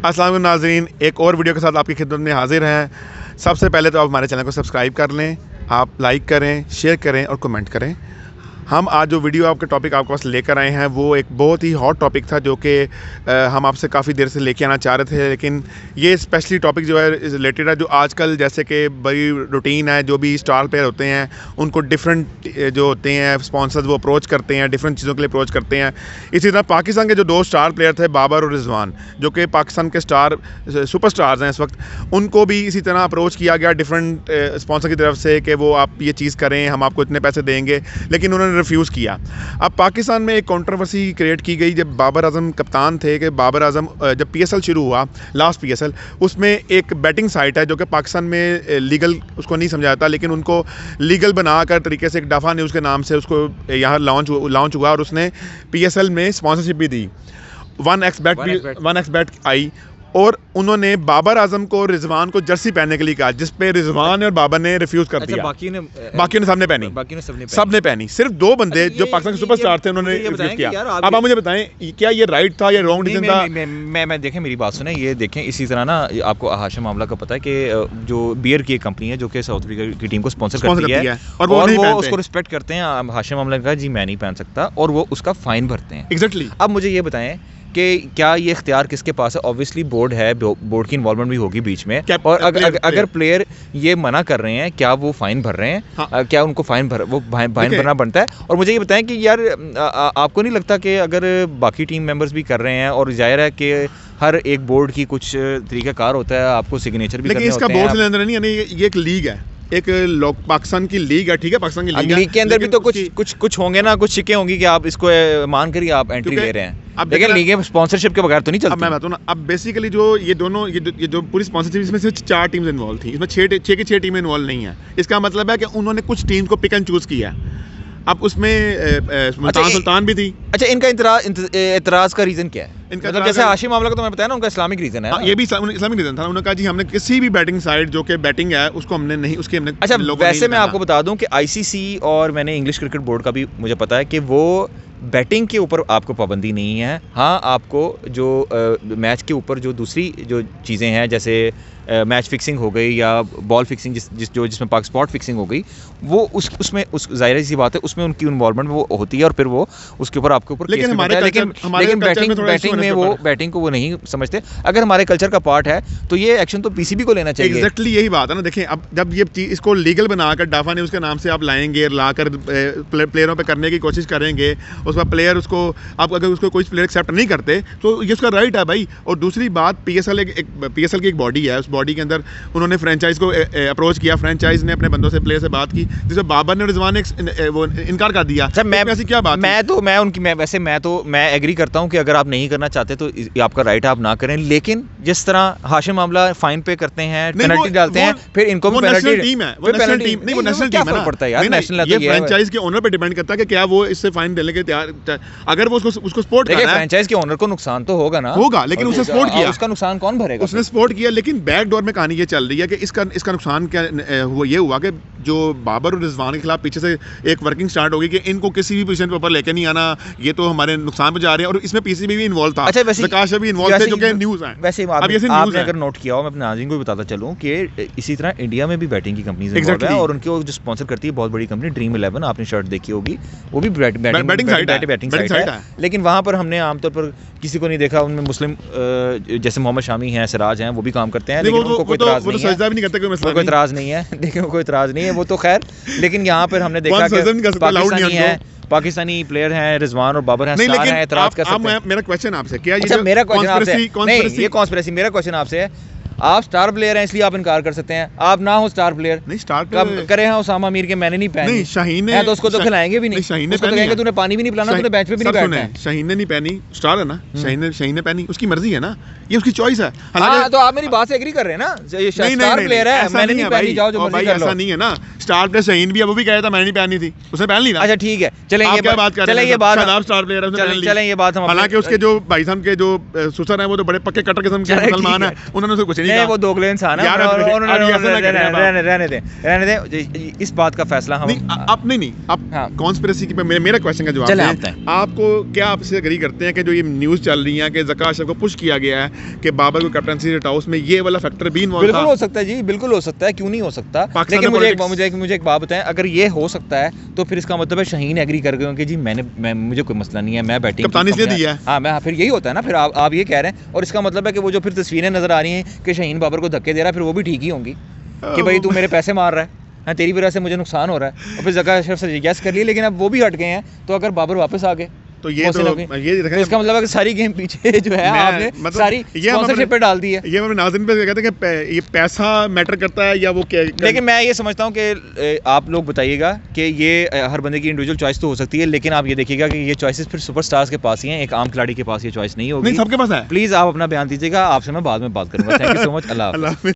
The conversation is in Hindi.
अस्सलाम वालेकुम नाज़रीन, एक और वीडियो के साथ आपकी खिदमत में हाजिर हैं। सबसे पहले तो आप हमारे चैनल को सब्सक्राइब कर लें, आप लाइक करें, शेयर करें और कमेंट करें। हम आज जो वीडियो आपके टॉपिक आपके पास लेकर आए हैं वो एक बहुत ही हॉट टॉपिक था जो कि हम आपसे काफ़ी देर से लेके आना चाह रहे थे, लेकिन ये स्पेशली टॉपिक जो है रिलेटेड है जो आजकल जैसे कि बड़ी रूटीन है, जो भी स्टार प्लेयर होते हैं उनको डिफरेंट जो होते हैं स्पॉन्सर्स वो अप्रोच करते हैं, डिफरेंट चीज़ों के लिए अप्रोच करते हैं। इसी तरह पाकिस्तान के जो दो स्टार प्लेयर थे बाबर और रिजवान, जो कि पाकिस्तान के सुपर स्टार्स हैं इस वक्त, उनको भी इसी तरह अप्रोच किया गया डिफरेंट स्पॉन्सर की तरफ से कि वो आप ये चीज़ करें, हम आपको इतने पैसे देंगे, लेकिन उन्होंने रिफ्यूज़ किया। अब पाकिस्तान में एक कंट्रोवर्सी क्रिएट की गई जब बाबर आजम कप्तान थे कि बाबर आजम जब पीएसएल शुरू हुआ, लास्ट पीएसएल, उसमें एक बैटिंग साइट है जो कि पाकिस्तान में लीगल उसको नहीं समझा जाता, लेकिन उनको लीगल बनाकर तरीके से एक डफा न्यूज़ के नाम से उसको यहाँ लॉन्च हुआ और उसने पीएसएल में स्पॉन्सरशिप भी दी। 1xBet आई और उन्होंने बाबर आजम को रिजवान को जर्सी पहनने के लिए कहा, जिस पे रिजवान और बाबर ने रिफ्यूज कर दिया। बाकी ने सबने पहनी। सिर्फ दो बंदे जो पाकिस्तान के सुपरस्टार थे उन्होंने रिफ्यूज किया। अब आप मुझे बताएं क्या ये राइट था या रॉन्ग डिसीजन था? मैं देखें, मेरी बात सुने, ये देखें, इसी तरह ना आपको हाशिम मामला का पता है कि जो बियर की एक कंपनी है जो कि साउथ अफ्रीका की टीम को स्पॉन्सर करती है और वो उसको रिस्पेक्ट करते हैं। हाशिम मामला ने कहा जी मैं नहीं पहन सकता और वो उसका फाइन भरते हैं। एग्जैक्टली। अब मुझे ये बताएं कि क्या ये इख्तियार किसके पास है? ऑब्वियसली बोर्ड है, बोर्ड की इन्वॉल्वमेंट भी होगी बीच में। और अगर प्लेयर ये मना कर रहे हैं, क्या वो फाइन भर रहे हैं? हाँ। क्या उनको फाइन भरना बनता है? और मुझे ये बताएं कि यार आपको नहीं लगता कि अगर बाकी टीम मेंबर्स भी कर रहे हैं और जाहिर है कि हर एक बोर्ड की कुछ तरीकाकार होता है, आपको सिग्नेचर भी करने होते हैं। लेकिन इसका बोर्ड से अंदर नहीं है, ये एक लीग है, एक पाकिस्तान की लीग है, ठीक है, पाकिस्तान की लीग के अंदर भी तो कुछ होंगे ना, कुछ शिकें होंगी कि आप इसको मान कर ही आप एंट्री ले रहे हैं। अब लेकिन लीग स्पॉन्सरशिप के बगैर तो नहीं चलती। अब मैं बताऊं ना, अब बेसिकली जो ये दोनों ये जो पूरी स्पॉन्सरशिप, इसमें सिर्फ 4 टीम्स इन्वॉल्व थी, इसमें 6 टीमें इन्वॉल्व नहीं है। इसका मतलब है कि उन्होंने कुछ टीम को पिक एंड चूज किया है। अब उसमें सुल्तान भी थी। अच्छा, इनका एतराज का रीजन क्या है? मतलब जैसे हाशिम मामला का तो मैं बताया ना, उनका इस्लामिक रीजन है। ये भी इस्लामिक रीजन था। उन्होंने कहा जी हमने किसी भी बैटिंग साइड जो कि बैटिंग है उसको हमने नहीं, उसके हमने अच्छा वैसे मैं आपको बता दूं कि आईसीसी और मैंने इंग्लिश क्रिकेट बोर्ड का भी मुझे पता है कि वो बैटिंग के ऊपर आपको पाबंदी नहीं है। हाँ, आपको जो मैच के ऊपर जो दूसरी जो चीज़ें हैं जैसे मैच फिक्सिंग हो गई या बॉल फिक्सिंग जिसमें पाक स्पॉट फिक्सिंग हो गई, वो उसमें जाहिर सी बात है उसमें उनकी इन्वॉल्वमेंट वो होती है और फिर वो उसके ऊपर आपके ऊपर लेकिन बैटिंग को वो नहीं समझते। अगर हमारे कल्चर का पार्ट है तो ये एक्शन तो पीसीबी को लेना चाहिए। एग्जैक्टली यही बात है ना। देखें, अब जब ये चीज़ इसको लीगल बनाकर डाफा न्यूज़ के नाम से आप लाएंगे, लाकर प्लेयरों पर करने की कोशिश करेंगे, उसका प्लेयर उसको आप अगर उसको कोई प्लेयर एक्सेप्ट नहीं करते तो ये उसका राइट है भाई। और दूसरी बात, पीएसएल की एक बॉडी है, उस बॉडी के अंदर उन्होंने फ्रेंचाइज को अप्रोच किया, फ्रेंचाइज ने अपने बंदों से प्लेयर से बात की, जिसमें बाबर ने रिजवान ने वो इनकार कर दिया। ऐसी क्या बात? मैं एग्री करता हूं कि अगर आप नहीं करना चाहते तो आपका राइट है, आप ना करें। लेकिन जिस तरह हाशिम मामला फाइन पे करते हैं, पेनल्टी डालते हैं, फिर इनको भी नेशनल टीम है, वो नेशनल टीम नहीं, वो नेशनल टीम है ना, पड़ता है यार, नेशनल ये फ्रेंचाइज के ओनर पे डिपेंड करता है कि क्या वो इससे फाइन देने के तैयार। अगर वो उसको सपोर्ट कर रहा है, फ्रेंचाइज के ओनर को नुकसान तो होगा ना, होगा, लेकिन उसने सपोर्ट किया, उसका नुकसान कौन भरेगा? उसने सपोर्ट किया। लेकिन बैक डोर में कहानी ये चल रही है कि इसका नुकसान क्या हुआ कि जो बाबर और रिजवान के खिलाफ पीछे से एक वर्किंग स्टार्ट होगी कि इनको किसी भी पोजीशन पे ऊपर लेके नहीं आना, ये तो हमारे नुकसान पे जा रहे हैं। और इसमें पीसीबी भी इन्वॉल्व था। अच्छा, प्रकाश भी इन्वॉल्व थे, जो कि न्यूज़ है। वैसे आपने अगर नोट किया हो, मैं अपने नाज़रीन को भी बताता चलूं कि इसी तरह इंडिया में भी बैटिंग की कंपनीज इन्वॉल्व है और उनकी जो स्पॉन्सर करती है बहुत बड़ी कंपनी ड्रीम 11, आपने शर्ट देखी होगी, वो भी बैटिंग साइट है। लेकिन वहाँ पर हमने आमतौर पर किसी को नहीं देखा, उनमें मुस्लिम जैसे मोहम्मद शामी हैं, सिराज हैं, वो भी काम करते हैं, लेकिन उनको कोई इतराज़ नहीं है, कोई इतराज़ नहीं है, देखिए कोई इतराज़ नहीं है, वो तो खैर। लेकिन यहाँ पर हमने देखा कि पाकिस्तानी प्लेयर हैं, रिजवान और बाबर हैं, स्टार हैं, एतराज़ कर सकते हैं। मेरा क्वेश्चन आपसे क्या ये कॉन्स्पिरेसी मेरा क्वेश्चन आपसे है, आप स्टार प्लेयर हैं इसलिए आप इनकार कर सकते हैं, आप ना हो स्टार प्लेयर नहीं, स्टार प्लेयर करे हैं उसामा अमीर के, मैंने नहीं पहनी, नहीं शाहीन ने तो उसको तो खिलाएंगे भी नहीं, शाहीन ने उसको तो कहेंगे तूने पानी भी नहीं पिलाना, तूने बेंच पे भी नहीं बैठना है। शाहीन ने नहीं पहनी, स्टार है ना, शाहीन ने पहनी, उसकी मर्जी है ना, ये उसकी चॉइस है। हां, तो आप मेरी बात से एग्री कर रहे हैं ना, स्टार प्लेयर है, मैंने नहीं पहनी, जाओ जो मर्जी कर लो। ऐसा नहीं है ना, स्टार प्लेयर शाहीन भी है, वो भी कह रहा था मैंने नहीं पहनी थी, उसने पहन ली ना। अच्छा ठीक है, चलें ये बात स्टार प्लेयर है, चलें ये बात हम, हालांकि उसके जो भाई साहब के जो सुसर हैं वो तो बड़े पक्के कट्टर किस्म के मुसलमान हैं, उन्होंने उसे कुछ नहीं नहीं वो दोगले इंसान है, रहने दें इस बात का फैसला हम आप नहीं आप कॉन्स्पिरेसी की मेरा क्वेश्चन का जवाब दें। आपको क्या आप इससे एग्री करते हैं कि जो ये न्यूज़ चल रही है कि ज़का अशरफ को पुश किया गया है कि बाबर को कैप्टनसी से हटाओ, उसमें ये वाला फैक्टर भी इन्वॉल्व था? बिल्कुल हो सकता है जी, बिल्कुल हो सकता है, क्यों नहीं हो सकता। लेकिन मुझे एक बात बताएं, अगर ये हो सकता है तो फिर इसका मतलब है शाहीन एग्री कर गए कि जी मुझे कोई मसला नहीं है, मैं बैटिंग कप्तानी इसलिए दी है। हाँ, मैं फिर यही होता है ना, फिर आप ये कह रहे हैं, और इसका मतलब है कि वो जो फिर तस्वीरें नजर आ रही हैं कि शाहीन बाबर को धक्के दे रहा है, फिर वो भी ठीक ही होंगी कि भाई तू मेरे पैसे मार रहा है, हाँ तेरी वजह से मुझे नुकसान हो रहा है, और फिर ज़का अशरफ से यस कर लिए, लेकिन अब वो भी हट गए हैं, तो अगर बाबर वापस आ गए तो ये इसका मतलब है कि सारी गेम पीछे जो है आपने मतलब सारी स्पॉन्सरशिप पे डाल दी है। ये मैं नाज़रीन पे कहते हैं कि ये पैसा मैटर करता है या वो क्या? लेकिन मैं ये समझता हूँ कि आप लोग बताइएगा कि ये हर बंदे की इंडिविजुअल चॉइस तो हो सकती है, लेकिन आप ये देखिएगा कि ये चॉइसेस फिर सुपरस्टार्स के पास ही हैं, एक आम खिलाड़ी के पास ये चॉइस नहीं होगी। नहीं, सबके पास है। प्लीज़ आप अपना बयान दीजिएगा, आपसे मैं बाद में बात करूँगा। Thank you so much. अल्लाह हाफ़िज़।